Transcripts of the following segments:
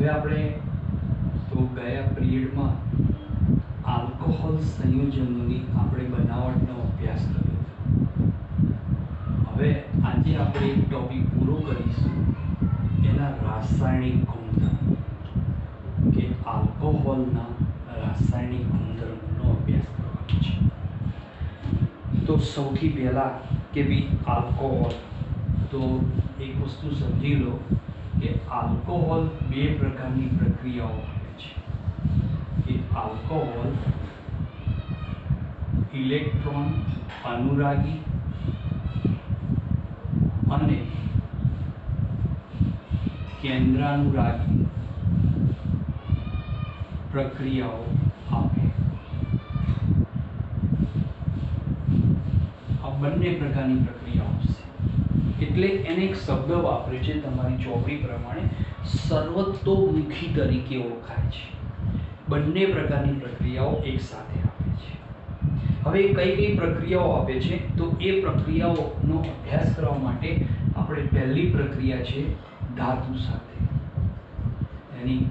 હવે આપણે તો ગયા પિરિયડમાં આલ્કોહોલ સંયોજનોની આપણે બનાવટનો અભ્યાસ કર્યો હતો। હવે આજે આપણે એક ટોપિક પૂરો કરીશું એના રાસાયણિક ગુણધર્મ કે આલ્કોહોલના રાસાયણિક ગુણધર્મનો અભ્યાસ કરવાનો છે। તો સૌથી પહેલા કે ભાઈ આલ્કોહોલ, તો એક વસ્તુ સમજી લો કે આલ્કોહોલ બે પ્રકારની પ્રક્રિયાઓ કરે છે કે આલ્કોહોલ ઇલેક્ટ્રોન અનુરાગી અને કેન્દ્રાનુરાગી પ્રક્રિયાઓ આપે। આ બંને પ્રકારની પ્રક્રિયાઓ છે એટલે એને એક શબ્દ વાપરે છે તમારી ચોપડી પ્રમાણે સર્વતોમુખી તરીકે ઓળખાય છે। બંને પ્રકારની પ્રક્રિયાઓ એક સાથે આપે છે। હવે કઈ કઈ પ્રક્રિયાઓ આપે છે તો એ પ્રક્રિયાઓનો અભ્યાસ કરવા માટે આપણે પહેલી પ્રક્રિયા છે ધાતુ સાથે, એની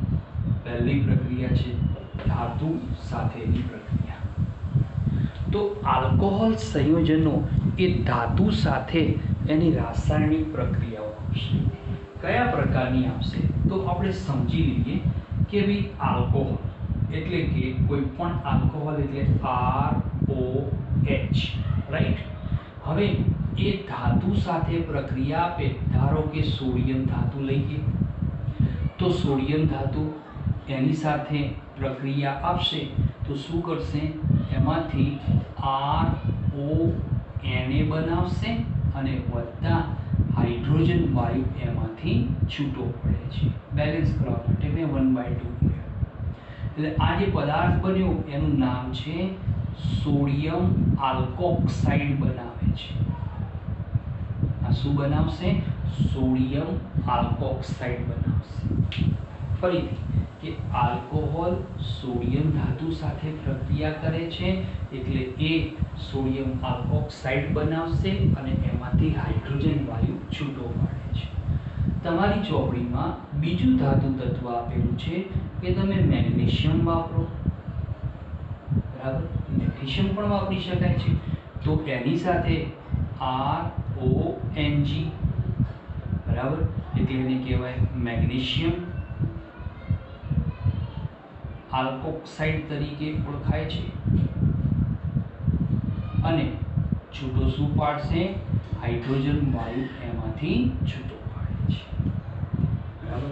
પહેલી પ્રક્રિયા છે ધાતુ સાથેની પ્રક્રિયા। તો આલ્કોહોલ સંયોજનો એ ધાતુ સાથે એની રાસાયણિક પ્રક્રિયાઓ આપશે। કયા પ્રકારની આપશે તો આપણે સમજી લઈએ કે ભાઈ આલ્કોહોલ એટલે કે કોઈ પણ આલ્કોહોલ એટલે ROH, રાઈટ। હવે એ ધાતુ સાથે પ્રક્રિયા આપે, ધારો કે સોડિયમ ધાતુ લઈએ તો સોડિયમ ધાતુ એની સાથે પ્રક્રિયા આપશે તો શું કરશે, એમાંથી RONA બનાવશે અને વત્તા હાઇડ્રોજન વાયુ એમાંથી છૂટો પડે છે। બેલેન્સ કરવા માટે મેં 1/2 કહ્યું। એટલે આ જે પદાર્થ બન્યો એનું નામ છે સોડિયમ આલ્કોક્સાઇડ બનાવે છે। આ શું બનાવશે, સોડિયમ આલ્કોક્સાઇડ બનાવશે। ફરીથી કે આલ્કોહોલ સોડિયમ ધાતુ સાથે પ્રક્રિયા કરે છે એટલે એ સોડિયમ આલ્કોક્સાઇડ બનાવશે અને એમાંથી હાઇડ્રોજન વાયુ છૂટો પાડે છે। તમારી ચોપડીમાં બીજું ધાતુ તત્વ આપેલું છે કે તમે મેગ્નેશિયમ વાપરો, બરાબર, મેગ્નેશિયમ પણ વાપરી શકાય છે। તો એની સાથે RONG, બરાબર, એટલે એને કહેવાય મેગ્નેશિયમ આલ્કોક્સાઇડ તરીકે ઓળખાય છે અને છૂટો શું પાડશે, હાઇડ્રોજન વાયુ એમાંથી છૂટો પાડે છે, બરાબર।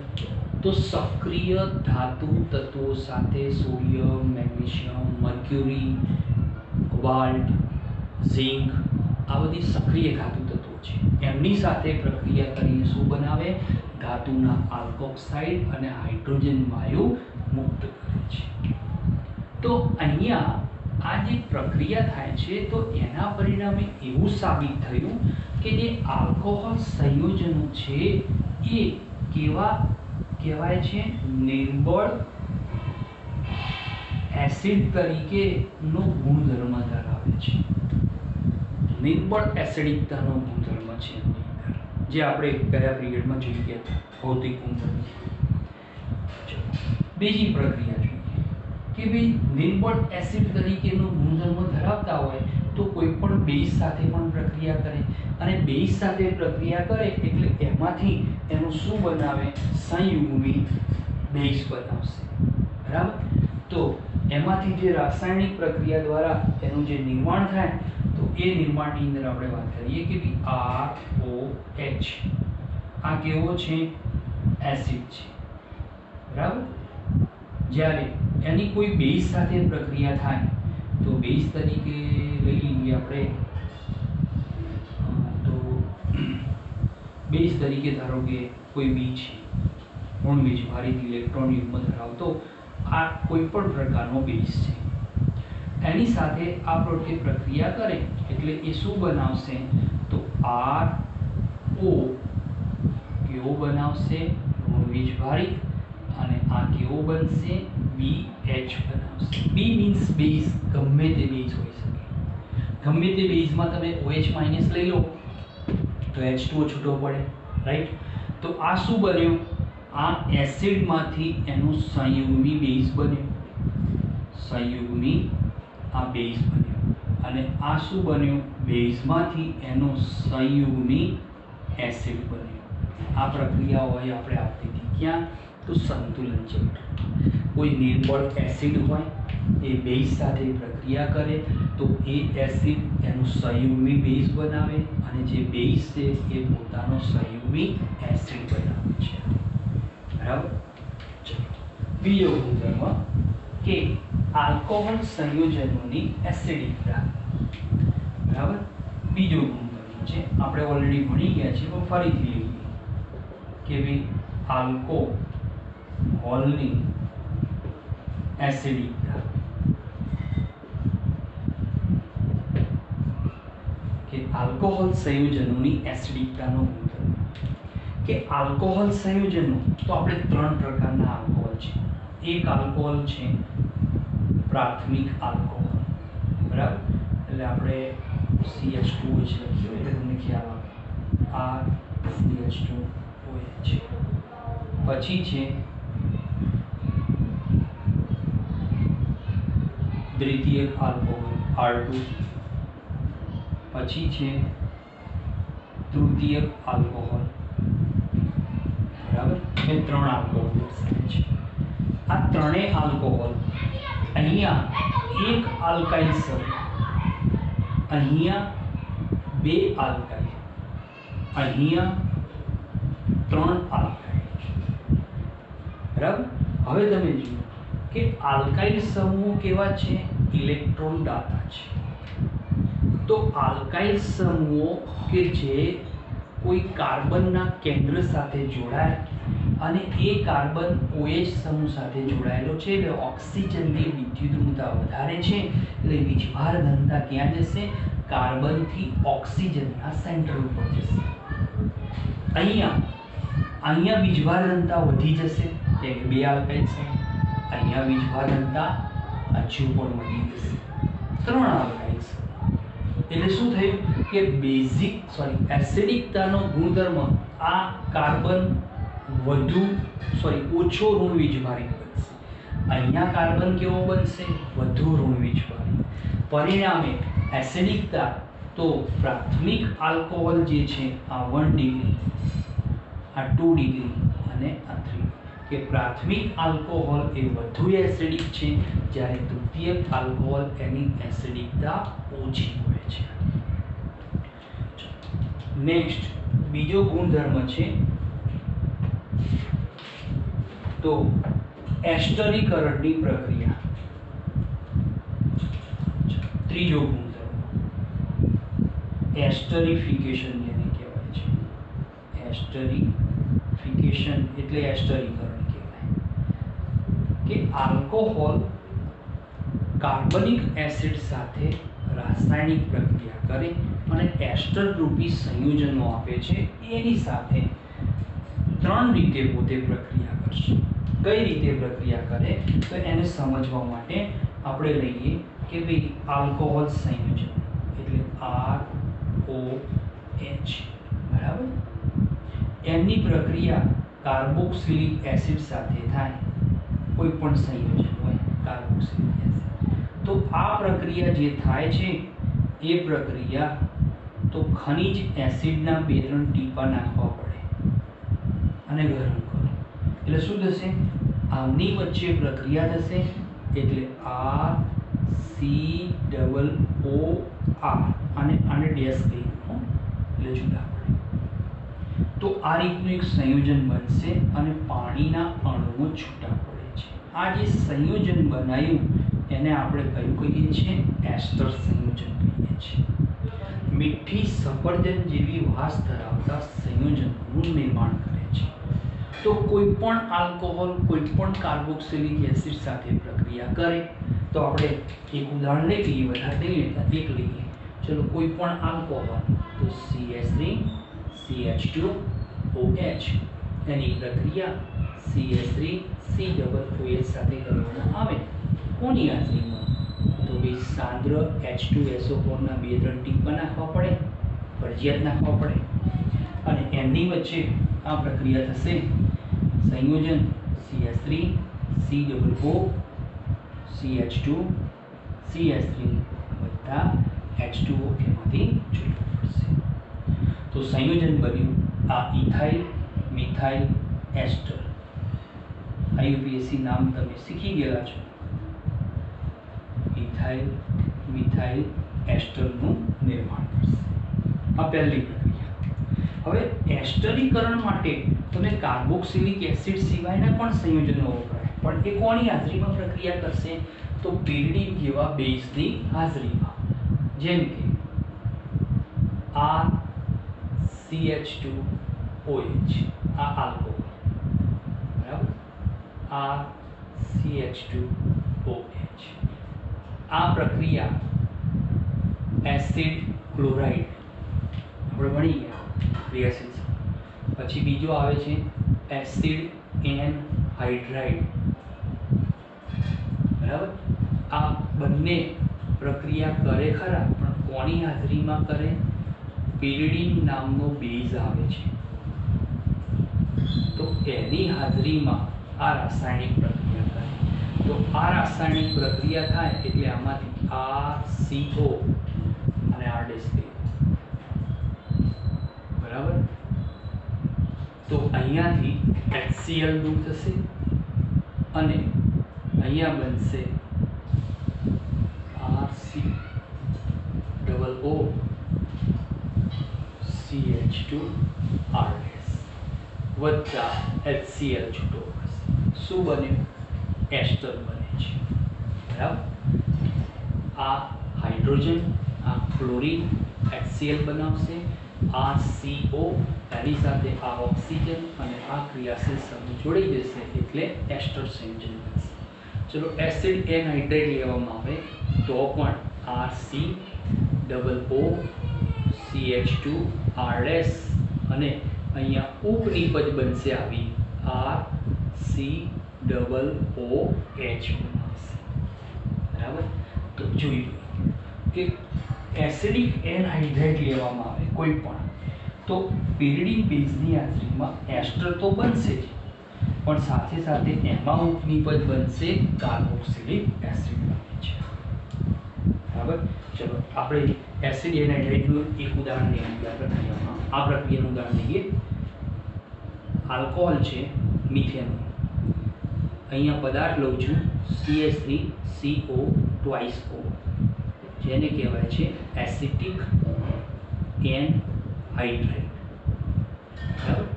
તો સક્રિય ધાતુ તત્વો સાથે sodium, magnesium, mercury, cobalt, zinc આ બધી સક્રિય ધાતુ તત્વો છે। એમની સાથે પ્રક્રિયા કરીને શું બનાવે, ધાતુના આલ્કોક્સાઇડ અને હાઇડ્રોજન વાયુ મુક્ત કરે છે। તો અહીંયા આ જે પ્રક્રિયા થાય છે તો એના પરિણામે એવું સાબિત થયું કે જે આલ્કોહોલ સંયોજનો છે એ કેવા કહેવાય છે, નિર્બળ એસિડ તરીકેનો ગુણધર્મ ધરાવે છે। નિર્બળ એસિડિકતાનો ગુણધર્મ છે એની અંદર, જે આપણે ગયા પિરિયડમાં જોઈ ગયા હતા, ભૌતિક ગુણધર્મ। બીજી પ્રક્રિયા જોઈએ કે ભાઈ નિર્બળ એસિડ તરીકેનો ગુણધર્મ ધરાવતા હોય તો કોઈ પણ બેઝ સાથે પણ પ્રક્રિયા કરે અને બેઝ સાથે પ્રક્રિયા કરે એટલે એમાંથી એનું શું બનાવે, સંયુગ્મી બેઝ બનાવશે, બરાબર। તો એમાંથી જે રાસાયણિક પ્રક્રિયા દ્વારા એનું જે નિર્માણ થાય તો એ નિર્માણની અંદર આપણે વાત કરીએ કે ભાઈ ROH આ કેવો છે, એસિડ છે, બરાબર। જ્યારે એની કોઈ બેઝ સાથે પ્રક્રિયા થાય તો બેઝ તરીકે લઈ લઈએ આપણે, તો બેઝ તરીકે ધારો કે કોઈ બીજ છે, ઋણ બીજ ભારિત ઇલેક્ટ્રોન યુગ્મ ધરાવતો આ કોઈ પણ પ્રકારનો બેઝ છે, એની સાથે આ પ્રક્રિયા કરે એટલે એ શું બનાવશે તો RO કેવો બનાવશે, ઋણ બીજ ભારિત, અને આ કેવો બનશે, BH બનાવશે। B મીન્સ બેઝ, ગમે તે બેઝ હોઈ શકે, ગમે તે બેઝમાં તમે OH માઇનસ લઈ લો તો H2O છૂટો પડે, રાઈટ। તો આ શું બન્યું, આ એસિડમાંથી એનો સંયુગ્મી બેઝ બન્યો, સંયુગ્મી આ બેઝ બન્યો, અને આ શું બન્યું? બેઝમાંથી એનો સંયુગ્મી એસિડ બન્યો. આ પ્રક્રિયા હોય આપણે આપતી હતી ક્યાં? તો સંતુલન ચક્ર. કોઈ નિર્બળ એસિડ હોય એ બેઝ સાથે પ્રક્રિયા કરે તો એ એસિડ એનું સંયુગ્મી બેઝ બનાવે, અને જે બેઝ છે એ પોતાનો સંયુગ્મી એસિડ બનાવે છે. બરાબર? ચલો બીજો ગુણધર્મ કે આલ્કોહોલ સંયોજનોની એસિડિકતા. બરાબર? બીજો ગુણધર્મ છે, આપણે ઓલરેડી ભણી ગયા છીએ પણ ફરીથી લઈએ કે ભાઈ આલ્કોહોલની એસિડિકતા, કે આલ્કોહોલ સંયોજનોની એસિડિકતાનો ગુણધર્મ. કે આલ્કોહોલ સંયોજનો તો આપણે ત્રણ પ્રકારના આલ્કોહોલ છે. એક આલ્કોહોલ છે પ્રાથમિક આલ્કોહોલ. બરાબર? એટલે આપણે CH2OH લખ્યું એટલે તમને ખ્યાલ આવે, RCH2OH. પછી છે દ્વિતીયક આલ્કોહોલ R2. પછી છે તૃતીયક આલ્કોહોલ. બરાબર? એ ત્રણ આલ્કોહોલ દર્શાવે છે. આ ત્રણેય આલ્કોહોલ અહીંયા એક આલ્કાઇલ સમૂહ, અહીંયા બે આલ્કાઇલ, અહીંયા ત્રણ આલ્કાઇલ. બરાબર? હવે તમે જુઓ કે આલ્કાઇલ સમૂહ કેવા છે? ઇલેક્ટ્રોન દાતા છે. તો આલ્કાઇલ સમૂહો કે જે કોઈ કાર્બનના કેન્દ્ર સાથે જોડાય અને એ કાર્બન OH સમૂહ સાથે જોડાયેલો છે એટલે ઓક્સિજનની વિદ્યુતઋણતા વધારે છે, એટલે વીજભાર ઘનતા ક્યાં જશે? કાર્બનથી ઓક્સિજનના સેન્ટર ઉપર જશે. અહીંયા વીજભાર ઘનતા વધી જશે કે બે આલ્કાઇલ છે, અહીંયા વીજભાર ઘનતા હજુ પણ વધી જશે. ત્રણ આલ્કાઇલ છે એટલે શું થયું કે એસિડિકતાનો ગુણધર્મ આ કાર્બન ઓછો ઋણ વીજભારી બનશે. અહીંયા કાર્બન કેવો બનશે? વધુ ઋણ વીજભારી. પરિણામે એસિડિકતા તો પ્રાથમિક આલ્કોહોલ જે છે આ 1 ડિગ્રી, આ 2 ડિગ્રી અને આ 3, કે પ્રાથમિક આલ્કોહોલ એ વધુ એસિડિક છે, જ્યારે તૃતીયક આલ્કોહોલ એની એસિડિકતા ઓછી હોય છે. નેક્સ્ટ બીજો ગુણધર્મ છે તો એસ્ટરીકરણની પ્રક્રિયા. ત્રીજો ગુણધર્મ એસ્ટરીફિકેશન જેને કહેવાય છે. એસ્ટરીફિકેશન એટલે એસ્ટરીકરણ કહેવાય કે આલ્કોહોલ કાર્બનિક એસિડ સાથે રાસાયણિક પ્રક્રિયા કરે અને એસ્ટર રૂપી સંયોજનો આપે છે. એની સાથે ત્રણ રીતે પોતે પ્રક્રિયા કરશે. કઈ રીતે પ્રક્રિયા કરે તો એને સમજવા માટે આપણે લઈએ કે ભાઈ આલ્કોહોલ સંયોજન એટલે ROH. બરાબર? એમની પ્રક્રિયા કાર્બોક્સિલિક એસિડ સાથે થાય. કોઈ પણ સંયોજન હોય કાર્બોક્સિલિક એસિડ, તો આ પ્રક્રિયા જે થાય છે એ પ્રક્રિયા તો ખનિજ એસિડના 2-3 ટીપા નાખવા પડે અને ગરમ કરો એટલે શું થશે? આમની વચ્ચે પ્રક્રિયા થશે એટલે RCOOR અને આને ડેશ કરી એટલે જુદા પડે. તો આ રીતનું એક સંયોજન બનશે અને પાણીના અણુઓ છૂટા પડે છે. આ જે સંયોજન બનાવ્યું એને આપણે કયું કહીએ છીએ? એસ્ટર સંયોજન કહીએ છીએ. મીઠી સફરજન જેવી વાસ ધરાવતા સંયોજનોનું નિર્માણ કરે છે. તો કોઈ પણ આલ્કોહોલ કોઈ પણ કાર્બોક્સિલિક એસિડ સાથે પ્રક્રિયા કરે તો આપણે એક ઉદાહરણ લઈ લઈએ, વધારે નહીં લેતા, એક લઈએ. ચલો કોઈ પણ આલ્કોહોલ તો CH3 CH2OH એની પ્રક્રિયા CH3 COOH સાથે કરવામાં આવે. કોની હાજરીમાં? તો ભાઈ સાંદ્ર H2SO4ના 2-3 ટીપા નાખવા પડે, ફરજિયાત નાખવા પડે, અને એમની વચ્ચે આ પ્રક્રિયા થશે સંયોજન CH3 COO CH2 CH3 વત્તા H2O એમાંથી છૂટું પડશે. તો સંયોજન બન્યું આ ઇથાઇલ મિથાઇલ એસ્ટર. IUPAC નામ તમે શીખી ગયેલા છો. ઇથાઇલ મિથાઇલ એસ્ટરનું નિર્માણ કરશે. આ પહેલી પ્રક્રિયા. હવે એસ્ટરીકરણ માટે તમે કાર્બોક્સિલિક એસિડ સિવાયના પણ સંયોજનો વપરાય, પણ એ કોની હાજરીમાં પ્રક્રિયા કરશે? તો પિરિડીન જેવા બેઝની હાજરીમાં. જેમ કે RCH2OH આ આલ્કોહોલ, બરાબર, RCH2OH. આ પ્રક્રિયા એસિડ ક્લોરાઇડ આપણે ભણી ગયા ક્રિયાશીલ. પછી બીજો આવે છે એસિડ એનહાઇડ્રાઇડ, બરાબર. આ બંને પ્રક્રિયા કરે ખરા, પણ કોની હાજરીમાં કરે? પિરિડીન નામનો બેઝ આવે છે, તો એની હાજરીમાં આ રાસાયણિક પ્રક્રિયા થાય. તો આ રાસાયણિક પ્રક્રિયા થાય એટલે આમાંથી RCO અને R ડિસ્પ્લે, બરાબર. તો અહીંયાથી HCl દૂર થશે અને અહીંયા બનશે RCOO CH2R વત્તા HCl છૂટો પડશે. શું બન્યું? એસ્ટર બને છે, બરાબર. આ હાઇડ્રોજન, આ ક્લોરીન HCl બનાવશે, RCO એની સાથે આ ઓક્સિજન અને આ ક્રિયાશીલ સમૂહ જોડી જશે એટલે એસ્ટર સંયોજન બનશે. ચલો એસિડ એનહાઇડ્રેટ લેવામાં આવે તો પણ RCOO CH2R અને અહીંયા ઉપનિપજ બનશે આવી RCOOH બનાવશે, બરાબર. તો જોઈ કે એસિડિક એનહાઇડ્રેટ લેવામાં આવે કોઈ પણ તો પિરિડીન બેઝની હાજરીમાં એસ્ટર તો બનશે જ, પણ સાથે સાથે એમાં ઉપનિપજ બનશે કાર્બોક્સિલિક એસિડ બને છે, બરાબર. ચલો આપણે એસિડ એનહાઇડ્રેટનું એક ઉદાહરણ લઈએ. પ્રક્રિયામાં આ પ્રક્રિયાનું ઉદાહરણ લઈએ. આલ્કોહોલ છે મિથેન. અહીંયા પદાર્થ લઉં છું CH3CO twice O, જેને કહેવાય છે એસિટિક એનહાઇડ્રેટ, બરાબર.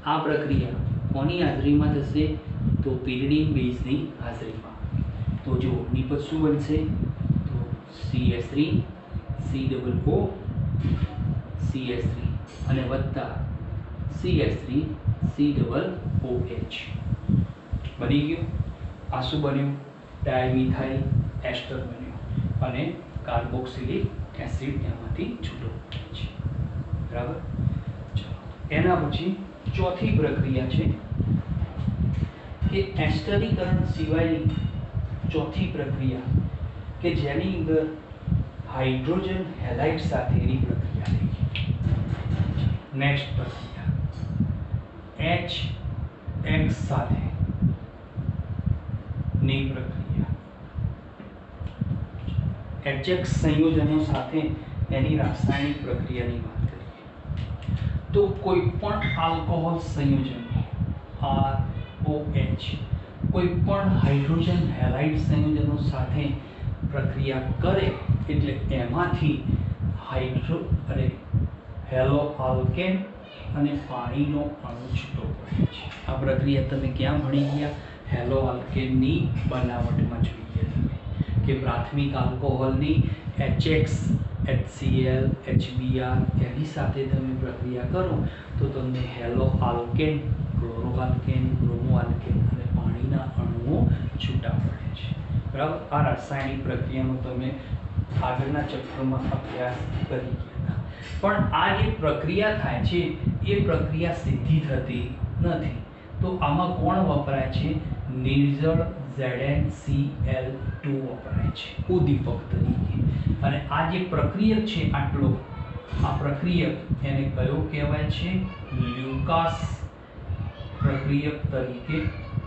આ પ્રક્રિયા કોની હાજરીમાં થશે? તો પિરિડીન બેઝની હાજરીમાં. તો જો નિપજ શું બનશે? તો CH3COO CH3 અને વત્તા CH3COOH બની ગયું. આ શું બન્યું? ડાયમિથાઇલ એસ્ટર બન્યું અને કાર્બોક્સિલિક એસિડ એમાંથી છૂટો પડે છે, બરાબર. ચલો એના પછી ચોથી પ્રક્રિયા છે કે એસ્ટરીકરણ સિવાયની ચોથી પ્રક્રિયા કે જેની અંદર હાઇડ્રોજન હેલાઇડ સાથેની પ્રક્રિયા લઈએ. નેક્સ્ટ પ્રક્રિયા HX સાથે ની પ્રક્રિયા. HX સંયોજનો સાથે એની રાસાયણિક પ્રક્રિયાની વાત કરીએ તો કોઈ પણ આલ્કોહોલ સંયોજન ROH કોઈ પણ હાઇડ્રોજન હેલાઇડ સંયોજનો સાથે પ્રક્રિયા કરે એટલે એમાંથી હેલો આલ્કેન અને પાણીનો અણુ છૂટો પડે છે. આ પ્રક્રિયા તમે ક્યાં ભણી ગયા? હેલો આલ્કેનની બનાવટમાં જોઈએ તમે કે પ્રાથમિક આલ્કોહોલની HX HCl HBr એની સાથે તમે પ્રક્રિયા કરો તો તમને hello alkane, chloro alkane, bromo alkane અને પાણીના અણુઓ છૂટા પડે છે, બરાબર. આ રાસાયણિક પ્રક્રિયાનો તમે આગળના ચક્રમાં અભ્યાસ કરી ગયા. પણ આ જે પ્રક્રિયા થાય છે એ પ્રક્રિયા સીધી થતી નથી. તો આમાં કોણ વપરાય છે? નિર્જળ ZnCl2 વપરાય છે ઉદ્દીપક તરીકે. અને આ જે પ્રક્રિયક છે આટલો, આ પ્રક્રિયક એને કયો કહેવાય છે? લ્યુકાસ પ્રક્રિયક તરીકે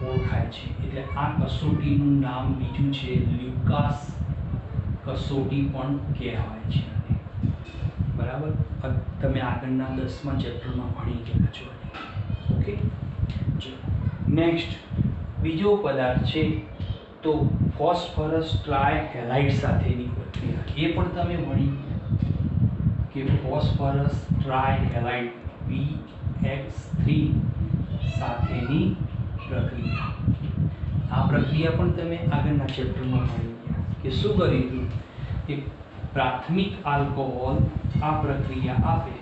ઓળખાય છે. એટલે આ કસોટીનું નામ બીજું છે લ્યુકાસ કસોટી પણ કહેવાય છે. બરાબર, તમે આગળના 10મા ચેપ્ટરમાં ભણી ગયા છો. ઓકે, ચલો નેક્સ્ટ બીજો પદાર્થ છે તો ફોસ્ફરસ ટ્રાયહેલાઇડ સાથેની પ્રક્રિયા. એ પણ તમે ભણી કે ફોસ્ફરસ ટ્રાયહેલાઇડ PX3 સાથેની પ્રક્રિયા. આ પ્રક્રિયા પણ તમે આગળના ચેપ્ટરમાં ભણી ગયા કે શું કર્યું હતું કે પ્રાથમિક આલ્કોહોલ આ પ્રક્રિયા આપે.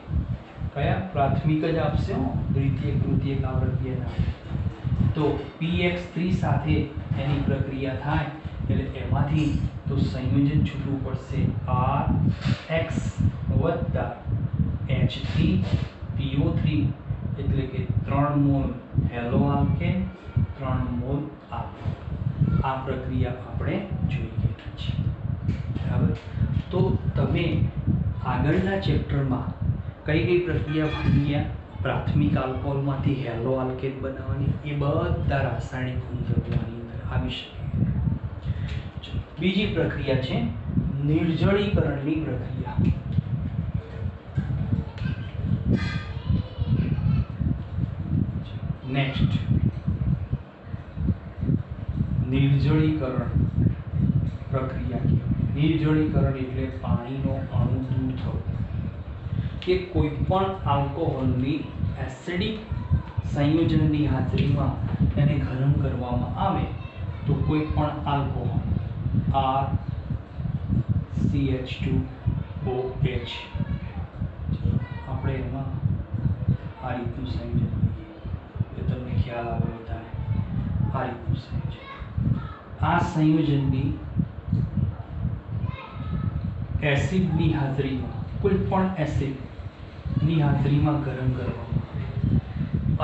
કયા પ્રાથમિક જ આપશે, દ્વિતીયક તૃતીયક આ પ્રક્રિયા ના. તો PX3 સાથે એની પ્રક્રિયા થાય એટલે એમાંથી તો સંયોજન છૂટવું પડશે RX વત્તા H3PO3 એટલે કે 3 mall hello alkane 3 mall alcohol. આ પ્રક્રિયા આપણે જોઈ ગયા છે. બરાબર, તો તમે આગળના ચેપ્ટરમાં કઈ કઈ પ્રક્રિયા ભણ્યા, પ્રાથમિક આલ્કોહોલમાંથી હેલો આલ્કેન બનાવવાની, એ બધા રાસાયણિક ગુણધર્મો આની અંદર આવી શકે. બીજી પ્રક્રિયા છે નિર્જળીકરણની પ્રક્રિયા. નેક્સ્ટ નિર્જળીકરણ પ્રક્રિયા. નિર્જળીકરણ એટલે પાણીનો અણુ દૂર થવો. કે કોઈ પણ આલ્કોહોલની એસિડિક સંયોજનની હાજરીમાં તેને ગરમ કરવામાં આવે તો કોઈ પણ આલ્કોહોલ RCH2OH આપણે એમાં આ રીતનું સંયોજન લઈએ તો તમને ખ્યાલ આવે વધારે. આ રીતનું સંયોજન, આ સંયોજનની એસિડની હાજરીમાં, કોઈ પણ એસિડની હાજરીમાં ગરમ કરવામાં આવે.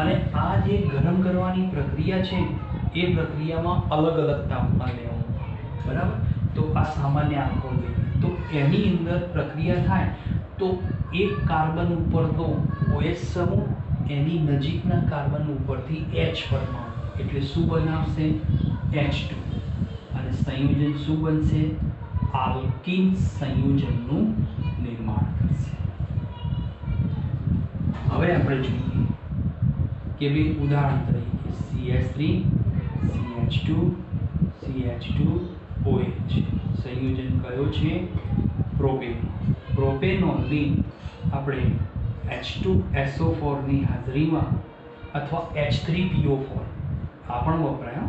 અને આ જે ગરમ કરવાની પ્રક્રિયા છે એ પ્રક્રિયામાં અલગ અલગ તાપમાન લેવાનું. બરાબર, તો આ સામાન્ય આલ્કોહોલ તો એની અંદર પ્રક્રિયા થાય તો એક કાર્બન ઉપરનો OH સમૂહ એની નજીકના કાર્બન ઉપરથી H પરમાણુ એટલે શું બનાવશે H2 અને સંયોજન શું બનશે આલ્કીન સંયોજનનું નિર્માણ કરશે. હવે આપણે જોઈએ કે બે ઉદાહરણ તરીકે CH3 CH2 CH2OH સંયોજન કયો છે પ્રોપેનોલ. પ્રોપેનોલની આપણે H2SO4 ની હાજરીમાં અથવા H3PO4 આ પણ વપરાય,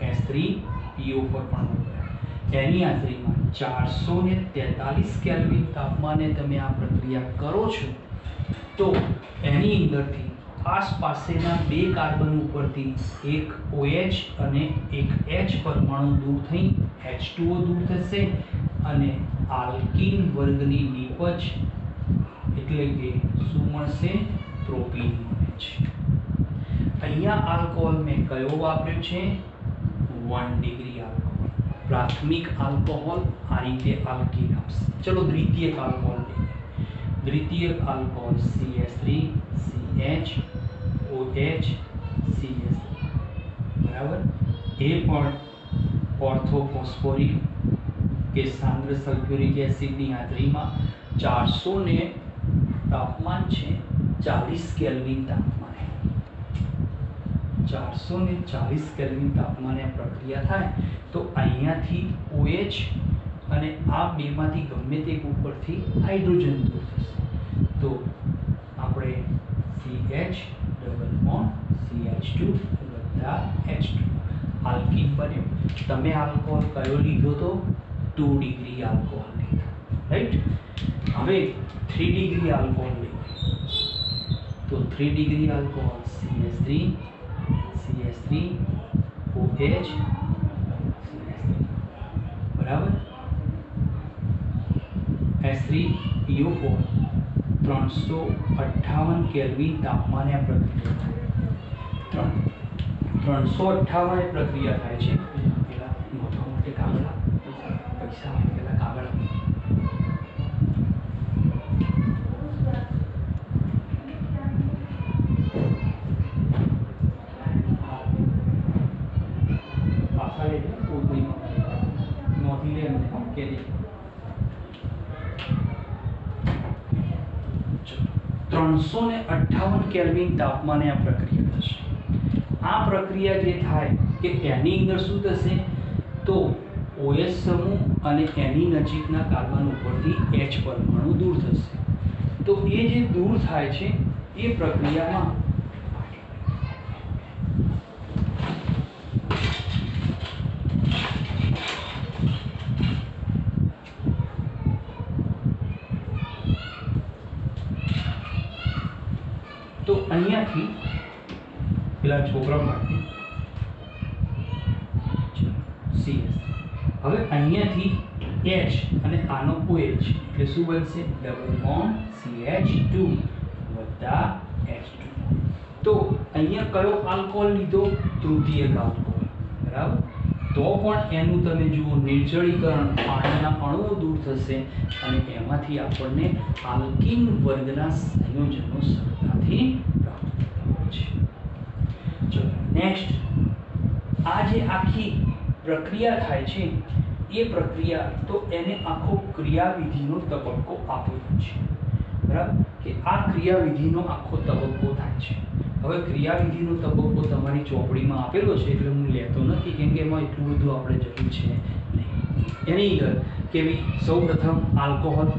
H3PO4 પણ વપરાય. એની હાજરીમાં 443 કેલ્વિન તાપમાને તમે આ પ્રક્રિયા કરો છો તો એની અંદરથી આસપાસના બે કાર્બન ઉપરથી એક OH અને એક H પરમાણુ દૂર થઈ H2O દૂર થશે અને આલ્કીન વર્ગની નીપજ એટલે કે શું મળશે પ્રોપીન મળે છે. અહીંયા આલ્કોહોલ મેં કયો વાપર્યો છે 1 ડિગ્રી આલ્કોહોલ. પ્રાથમિક આલ્કોહોલ આ રીતે આલ્કીન આપશે. ચલો દ્વિતીયક આલ્કોહોલ લઈએ. દ્વિતીયક alcohol CH3 CH OH CS. બરાબર, એ પણ ઓર્થોફોસ્ફોરિક કે સાંદ્ર સલ્ફ્યુરિક એસિડની હાજરીમાં 400 ને તાપમાન છે 40 કેલ્વિન તાપમાને 440 કેલ્વિન તાપમાને પ્રક્રિયા થાય તો અહીંયાથી OH અને આ બેમાંથી ગમે તે ઉપરથી હાઇડ્રોજન દૂર થશે તો આપણે CH ડબલ બોન્ડ CH2 વત્તા H2 આલ્કીન બન્યો. તમે આલ્કોહોલ કયો લીધો તો 2 ડિગ્રી આલ્કોહોલ લીધો, રાઈટ. હવે 3 ડિગ્રી આલ્કોહોલ લઈએ તો 3 ડિગ્રી આલ્કોહોલ CH3 OH બરાબર, H3PO4 358 કેલ્વિન તાપમાને આ પ્રક્રિયા થાય. 358 પ્રક્રિયા થાય છે. પેલા નોંધવા માટે કાગળ પૈસા પેલા કાગળ લે એમને કેરી 358 કેલ્વિન તાપમાને આ પ્રક્રિયા થશે. આ પ્રક્રિયા જે થાય કે એની અંદર શું થશે તો OH સમૂહ અને એની નજીકના કાર્બન ઉપરથી H પરમાણુ દૂર થશે. તો એ જે દૂર થાય છે એ પ્રક્રિયામાં તો અહીંયાથી પેલા છોકરા માટે CS હવે અહીંયાથી H અને આનો OH એટલે શું બનશે ડબલ બોન્ડ CH2 વત્તા H2. તો અહીંયા કયો આલ્કોહોલ લીધો તૃતીયક આલ્કોહોલ બરાબર. તો પણ એનું તમે જુઓ નિર્જળીકરણ પાણીના અણુઓ દૂર થશે અને એમાંથી આપણને આલ્કીન વર્ગના સંયોજનો સરળતાથી પ્રાપ્ત થતા છે. ચલો નેક્સ્ટ આ જે આખી પ્રક્રિયા થાય છે એ પ્રક્રિયા તો એને આખો ક્રિયાવિધિનો તબક્કો આપેલો છે બરાબર કે આ ક્રિયાવિધિનો આખો તબક્કો થાય છે. હવે ક્રિયાવિધિનો તબક્કો તમારી ચોપડીમાં આપેલો છે એટલે હું લેતો નથી કેમ કે એમાં એટલું બધું આપણે જરૂર છે નહીં. એની અંદર કેવી સૌપ્રથમ આલ્કોહોલ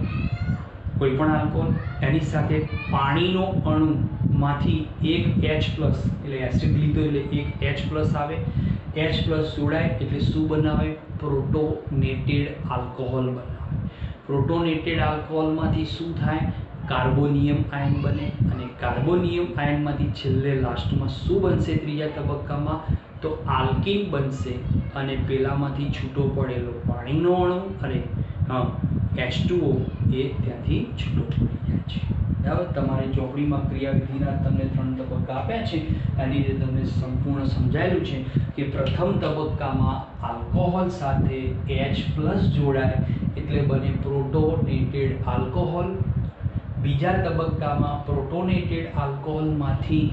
કોઈ પણ આલ્કોહોલ એની સાથે પાણીનો અણુમાંથી એક H+ એટલે એસિડ લીધો એટલે એક H+ આવે. H+ જોડાય એટલે શું બનાવે પ્રોટોનેટેડ આલ્કોહોલ બનાવે. પ્રોટોનેટેડ આલ્કોહોલમાંથી શું થાય કાર્બોનિયમ આયન બને અને કાર્બોનિયમ આયનમાંથી છેલ્લે લાસ્ટમાં શું બનશે ત્રીજા તબક્કામાં તો આલ્કીન બનશે અને પેલામાંથી છૂટો પડેલો પાણીનો અણુ અને H2O એ ત્યાંથી છૂટો પડી જાય છે બરાબર. તમારી ચોપડીમાં ક્રિયાવિધિના તમને 3 તબક્કા આપ્યા છે એની રીતે તમને સંપૂર્ણ સમજાયેલું છે કે પ્રથમ તબક્કામાં આલ્કોહોલ સાથે H+ જોડાય એટલે બને પ્રોટોનેટેડ આલ્કોહોલ. બીજા તબક્કામાં પ્રોટોનેટેડ આલ્કોહોલમાંથી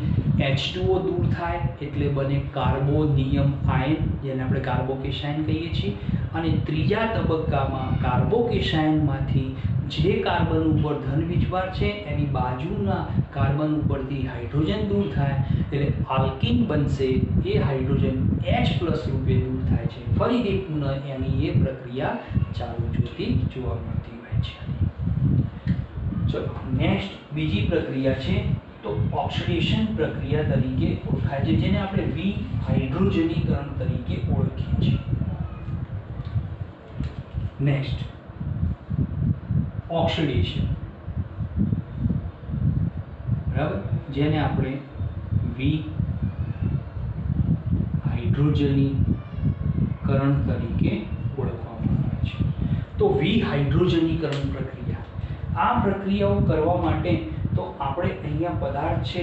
H2O દૂર થાય એટલે બને કાર્બોનિયમ આયન જેને આપણે કાર્બોકેશાયન કહીએ છીએ. અને ત્રીજા તબક્કામાં કાર્બોકેશાયનમાંથી જે કાર્બન ઉપર ધન વીજભાર છે એની બાજુના કાર્બન ઉપરથી હાઇડ્રોજન દૂર થાય એટલે આલ્કીન બનશે. એ હાઇડ્રોજન H+ રૂપે દૂર થાય છે. ફરીથી પુનઃ એની એ પ્રક્રિયા ચાલુ જોવા મળતી હોય છે. ચલો નેક્સ્ટ બીજી પ્રક્રિયા છે તો ઓક્સિડેશન પ્રક્રિયા તરીકે ઓળખાય છે જેને આપણે વિહાઇડ્રોજનીકરણ તરીકે ઓળખીએ છીએ. નેક્સ્ટ ઓક્સિડેશન બરાબર જેને આપણે વિહાઇડ્રોજનીકરણ તરીકે ઓળખવામાં આવે છે. તો વિહાઇડ્રોજનીકરણ પ્રક્રિયા આ પ્રક્રિયાઓ કરવા માટે તો આપણે અહીંયા પદાર્થ છે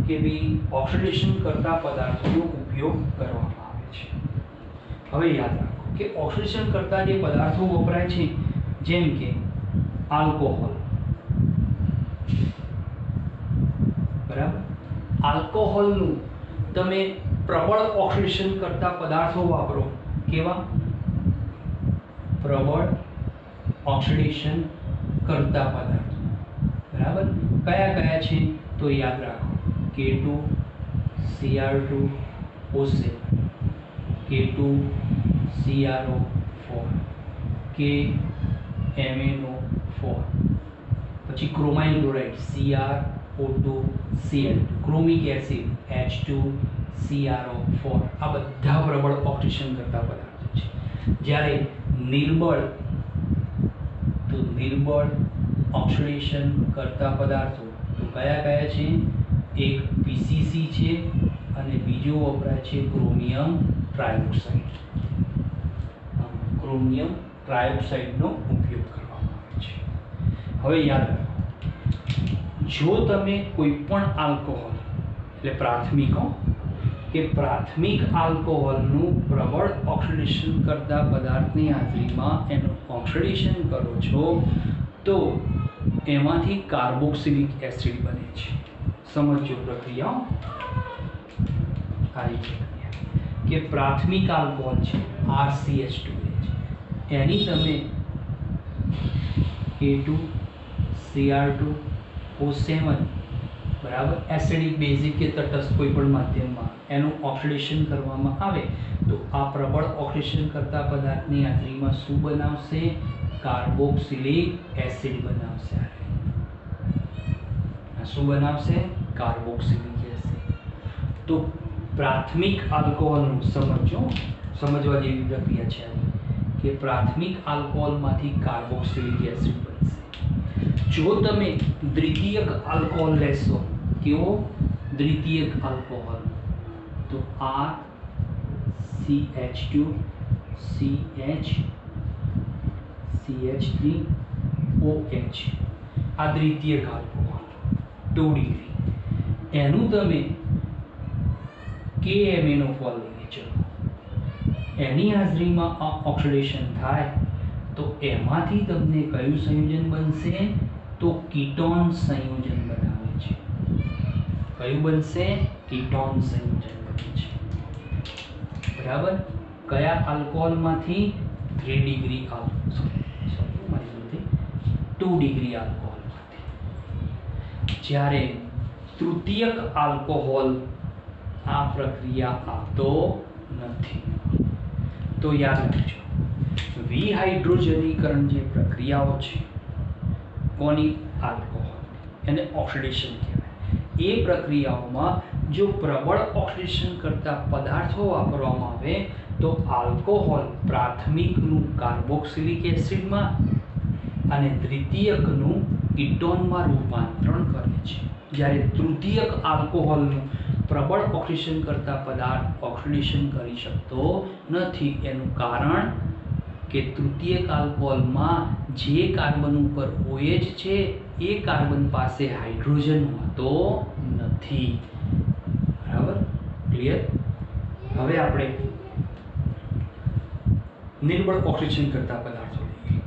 કે ભાઈ ઓક્સિડેશન કરતા પદાર્થોનો ઉપયોગ કરવામાં આવે છે. હવે યાદ રાખો કે ઓક્સિડેશન કરતા જે પદાર્થો વપરાય છે જેમ કે આલ્કોહોલ બરાબર. આલ્કોહોલનું તમે પ્રબળ ઓક્સિડેશન કરતા પદાર્થો વાપરો કેવા પ્રબળ ઓક્સિડેશન કરતા પદાર્થો બરાબર. કયા કયા છે તો યાદ રાખો K2 Cr2O7 K2 CrO4 KMnO4 પછી ક્રોમાઇલ chloride CrO2 Cl2 ક્રોમિક acid H2CrO4 આ બધા પ્રબળ ઓક્સિડેશન કરતા પદાર્થો છે. જ્યારે નિર્બળ ઓક્સિડેશન કરતા પદાર્થો તો કયા કયા છે એક PCC છે અને બીજો વપરાય છે ક્રોમિયમ ટ્રાયોક્સાઇડ. ક્રોમિયમ ટ્રાયોક્સાઇડનો ઉપયોગ કરવામાં આવે છે. હવે યાદ રાખો જો તમે કોઈ પણ આલ્કોહોલ એટલે પ્રાથમિક આલ્કોહોલનું પ્રબળ ઓક્સિડેશન કરતા પદાર્થની હાજરીમાં એનું ઓક્સિડેશન કરો છો તો એમાંથી કાર્બોક્સિલિક એસિડ બને છે. સમજો પ્રક્રિયા આ રીતે કે પ્રાથમિક આલ્કોહોલ છે RCH2 છે એની તમે A2CR2O7 બરાબર એસિડિક બેઝિક કે તટસ્થ કોઈ પણ માધ્યમમાં એનું ઓક્સિડેશન કરવામાં આવે તો આ પ્રબળ ઓક્સિડેશન કરતા પદાર્થની હાજરીમાં શું બનાવશે? કાર્બોક્સિલિક એસિડ બનાવશે. આ શું બનાવશે? Carboxylic acid. તો પ્રાથમિક આલ્કોહોલનું સમજવા જેવી પ્રક્રિયા છે કે પ્રાથમિક આલ્કોહોલમાંથી કાર્બોક્સિલિક એસિડ બનશે. જો તમે દ્વિતીયક આલ્કોહોલ લેશો, કેવો દ્વિતીયક આલ્કોહોલ, તો RCH2 CH3OH આ દ્વિતીયક આલ્કોહોલ 2 ડિગ્રી. એનું તમે KMnO4 લઈને ચલો, એની હાજરીમાં આ ઓક્સિડેશન થાય તો એમાંથી તમને કયું સંયોજન બનશે? તો કીટોન સંયોજન બનાવે છે. કયું બનશે? કીટોન સંયોજન બને છે. બરાબર. કયા આલ્કોહોલમાંથી? 3 ડિગ્રી આલ્કોહોલ 2 ડિગ્રી આલ્કોહોલમાંથી. જ્યારે તૃતીયક આલ્કોહોલ આ પ્રક્રિયા આપતો નથી. તો યાદ રાખજો, વિહાઇડ્રોજનીકરણ જે પ્રક્રિયાઓ છે કોની? આલ્કોહોલ, એને ઓક્સિડેશન કહેવાય. એ પ્રક્રિયાઓમાં જો પ્રબળ ઓક્સિડેશન કરતા પદાર્થો વાપરવામાં આવે તો આલ્કોહોલ પ્રાથમિકનું કાર્બોક્સિલિક એસિડમાં અને દ્વિતીયકનું કીટોનમાં રૂપાંતરણ કરે છે. જ્યારે તૃતીયક આલ્કોહોલનું પ્રબળ ઓક્સિડેશન કરતા પદાર્થ ઓક્સિડેશન કરી શકતો નથી. એનું કારણ કે તૃતીયક આલ્કોહોલમાં જે કાર્બન ઉપર OH છે એ કાર્બન પાસે હાઇડ્રોજન હોતો નથી. બરાબર, ક્લિયર? હવે આપણે નિર્બળ ઓક્સિડેશન કરતા પદાર્થો લઈએ.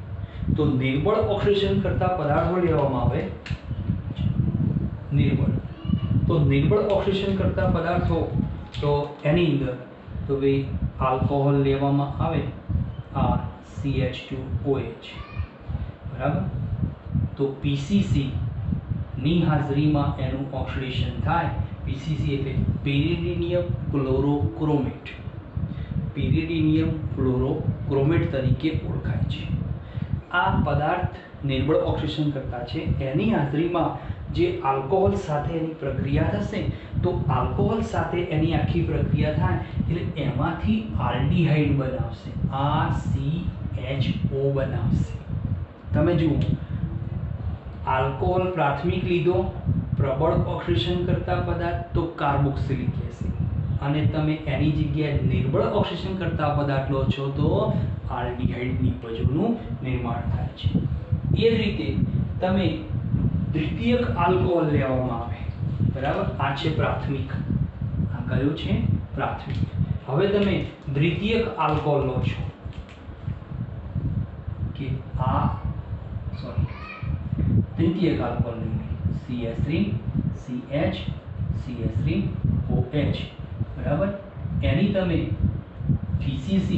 તો નિર્બળ ઓક્સિડેશન કરતા પદાર્થો લેવામાં આવે નિર્બળ. તો નિર્બળ ઓક્સિડેશન કરતા પદાર્થો તો એની અંદર તો ભાઈ આલ્કોહોલ લેવામાં આવે CH2OH. બરાબર. તો PCC ની હાજરીમાં એનું ઓક્સિડેશન થાય. PCC એટલે પેરિડિનિયમ ક્લોરોક્રોમેટ. પેરિડિનિયમ ક્લોરોક્રોમેટ તરીકે ઓળખાય છે. આ પદાર્થ નિર્બળ ઓક્સિડેશન કરતા છે. એની હાજરીમાં જે આલ્કોહોલ સાથે એની પ્રક્રિયા થશે તો આલ્કોહોલ સાથે એની આખી પ્રક્રિયા થાય એટલે એમાંથી આલ્ડીહાઇડ બનાવશે. RCHO બનાવશે. તમે જુઓ, આલ્કોહોલ પ્રાથમિક લીધો, પ્રબળ ઓક્સિડેશન કરતા પદાર્થ તો કાર્બોક્સિલિક એસિડ, અને તમે એની જગ્યાએ નિર્બળ ઓક્સિડેશન કરતા પદાર્થ લો છો તો આલ્ડીહાઇડ નિપજોનું નિર્માણ થાય છે. એ જ રીતે તમે દ્વિતીયક આલ્કોહોલ લેવામાં આવે. બરાબર. આ છે પ્રાથમિક. આ કયું છે? પ્રાથમિક. હવે તમે દ્વિતીયક આલ્કોહોલ લો છો કે દ્વિતીયક આલ્કોહોલ CH3 CH CH3OH. બરાબર. એની તમે PCC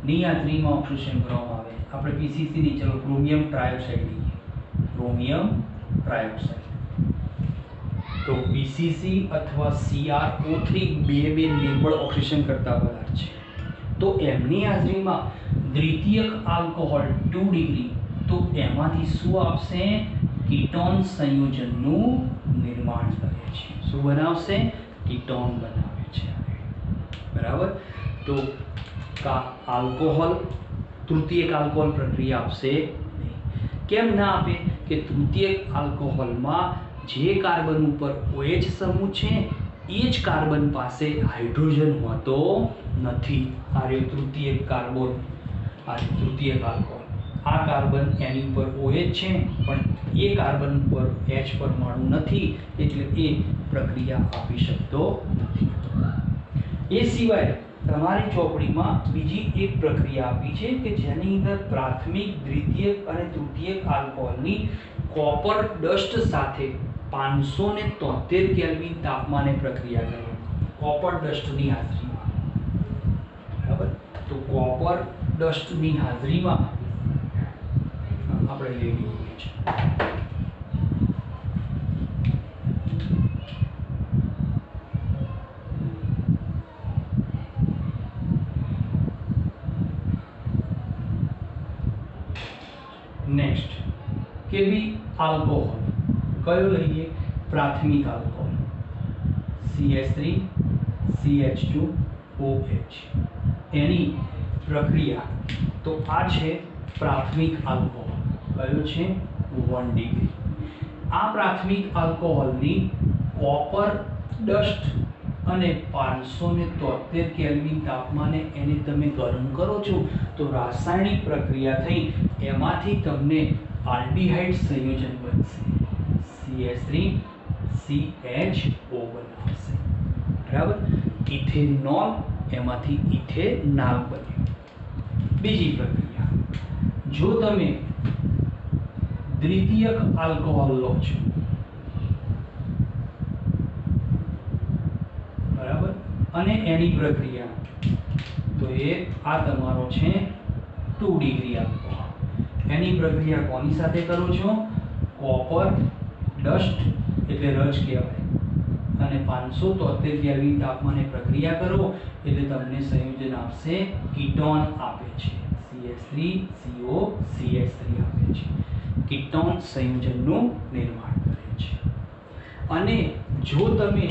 ની હાજરીમાં ઓક્સિડેશન કરવામાં આવે. આપણે PCC ની ચલો ક્રોમિયમ ટ્રાયોક્સાઇડ લઈએ. Chromium trioxide. તો PCC અથવા CrO3 બે નિર્બળ ઓક્સિડેશન કરતા પદાર્થ છે. તો એમની હાજરીમાં દ્વિતીયક આલ્કોહોલ 2 ડિગ્રી, તો એમાંથી શું આપશે? કીટોન સંયોજનનું નિર્માણ કરે છે. શું બનાવશે? કીટોન બનાવે છે. બરાબર. તો આલ્કોહોલ તૃતીયક આલ્કોહોલ પ્રક્રિયા આપશે નહીં. કેમ ના આપે? કે તૃતીયક આલ્કોહોલમાં જે કાર્બન ઉપર OH સમૂહ છે એ જ કાર્બન પાસે હાઇડ્રોજન હોતો નથી. આ રહ્યો તૃતીયક કાર્બન, આ તૃતીયક આલ્કોહોલ. આ કાર્બન એની ઉપર OH છે પણ એ કાર્બન પર H પરમાણુ નથી એટલે એ પ્રક્રિયા આપી શકતો નથી. એ સિવાય તમારી ચોપડીમાં બીજી એક પ્રક્રિયા આપી છે કે જેની અંદર પ્રાથમિક, દ્વિતીયક અને તૃતીયક આલ્કોહોલની કોપર ડસ્ટ સાથે 573 કેલ્વિન તાપમાને પ્રક્રિયા કરવી. કોપર ડસ્ટની હાજરીમાં. બરાબર. તો કોપર ડસ્ટની હાજરીમાં આપણે લેવી હોય છે. નેક્સ્ટ, કેવી આલ્કોહોલ, કયો લઈએ? પ્રાથમિક આલ્કોહોલ, CH3 CH2OH. એની પ્રક્રિયા તો આ છે પ્રાથમિક આલ્કોહોલ. કયો છે? 1 ડિગ્રી. આ પ્રાથમિક આલ્કોહોલની કોપર ડસ્ટ અને 573 કેલ્વિન તાપમાને એને તમે ગરમ કરો છો તો રાસાયણિક પ્રક્રિયા થઈ એમાંથી તમને આલ્ડીહાઇડ સંયોજન બનશે, CH3CHO બનાવશે. બરાબર? ઇથેનોલ, એમાંથી ઇથેનાલ બન્યું. બીજી પ્રક્રિયા, જો તમે દ્વિતીયક આલ્કોહોલ લો છો, બરાબર, અને એની પ્રક્રિયા તો એ આ તમારો છે 2 ડિગ્રી આલ્કોહોલ. એની પ્રક્રિયા કોની સાથે કરો છો? કોપર ડસ્ટ એટલે રજ કહેવાય, અને 573 કેલ્વિન તાપમાને પ્રક્રિયા કરો એટલે તમને સંયોજન આપશે, કીટોન આપે છે, CH3CO CH3 આપે છે. કીટોન સંયોજનનું નિર્માણ કરે છે. અને જો તમે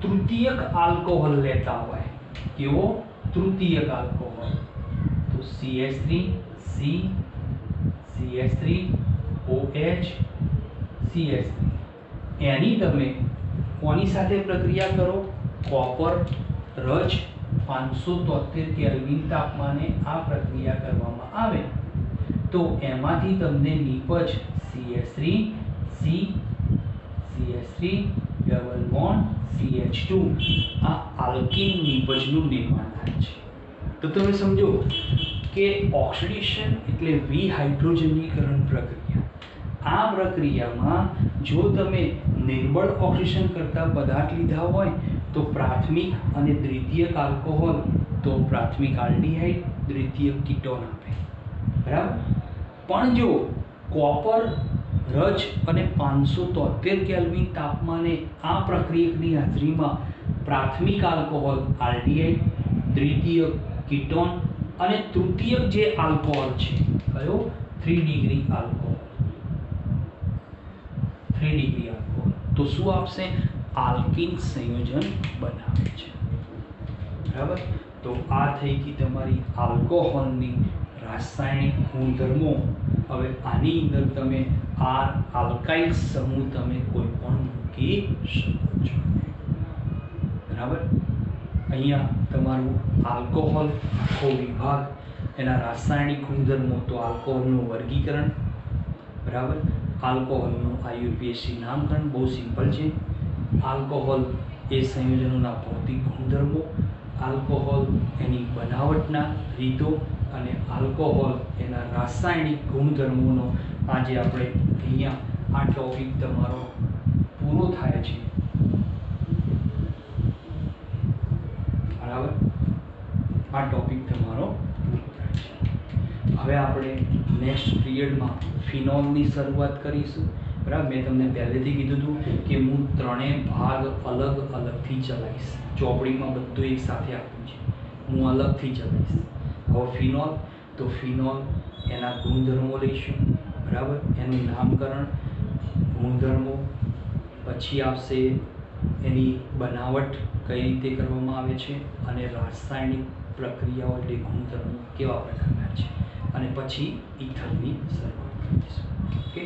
તૃતીયક આલ્કોહોલ લેતા હોય, કેવો? તૃતીયક આલ્કોહોલ, તો CH3C CH3OH CH3. એની તમે કોની સાથે પ્રક્રિયા કરો? કોપર રજ 573 કેલ્વિન તાપમાને આ પ્રક્રિયા કરવામાં આવે તો એમાંથી તમને નીપજ CH3C CH3 double bond CH2 આ આલ્કીન નીપજનું નિર્માણ થાય છે. તો તમે સમજો કે ઓક્સિડેશન એટલે વિહાઇડ્રોજનીકરણ પ્રક્રિયા. આ પ્રક્રિયામાં જો તમે નિર્બળ ઓક્સિડેશન કરતા પદાર્થ લીધા હોય તો પ્રાથમિક અને દ્વિતીયક આલ્કોહોલ, તો પ્રાથમિક આલ્ડીહાઇડ, દ્વિતીયક કીટોન આપે. બરાબર? પણ જો કોપર રજ અને 573 કેલ્વિન તાપમાને આ પ્રક્રિયકની હાજરીમાં પ્રાથમિક આલ્કોહોલ આલ્ડીહાઇડ, દ્વિતીયક કીટોન અને તૃતીયક જે આલ્કોહોલ છે, કયો? 3 ડિગ્રી આલ્કોહોલ. 3 ડિગ્રી આલ્કોહોલ તો શું આપશે? આલ્કીન સંયોજન બનાવે છે. બરાબર? તો આ થઈ ગઈ તમારી આલ્કોહોલની રાસાયણિક ગુણધર્મો. હવે આની અંદર તમે આ આલ્કાઇલ સમૂહ તમે કોઈ પણ મૂકી શકો છો. બરાબર? અહીંયા તમારું આલ્કોહોલ આખો વિભાગ, એના રાસાયણિક ગુણધર્મો, તો આલ્કોહોલનું વર્ગીકરણ, બરાબર, આલ્કોહોલનું IUPAC નામકરણ બહુ સિમ્પલ છે. આલ્કોહોલ એ સંયોજનોના ભૌતિક ગુણધર્મો, આલ્કોહોલ એની બનાવટના રીતો અને આલ્કોહોલ એના રાસાયણિક ગુણધર્મોનો આજે આપણે અહીંયા આ ટોપિક તમારો પૂરો થાય છે. બરાબર? આ ટોપિક તમારો પૂરો થાય છે. હવે આપણે નેક્સ્ટ પિરિયડમાં ફિનોલની શરૂઆત કરીશું. બરાબર? મેં તમને પહેલેથી કીધું હતું કે હું 3 ભાગ અલગ અલગથી ચલાવીશ. ચોપડીમાં બધું એક સાથે આપ્યું છે, હું અલગથી ચલાવીશ. હવે ફિનોલ, તો ફિનોલ એના ગુણધર્મો લઈશું. બરાબર? એનું નામકરણ, ગુણધર્મો, પછી આવશે એની બનાવટ કઈ રીતે કરવામાં આવે છે, અને રાસાયણિક પ્રક્રિયાઓ એટલે ગુણધર્મો કેવા પ્રકારના છે, અને પછી ઇથરની શરૂઆત કરીશું. ઓકે.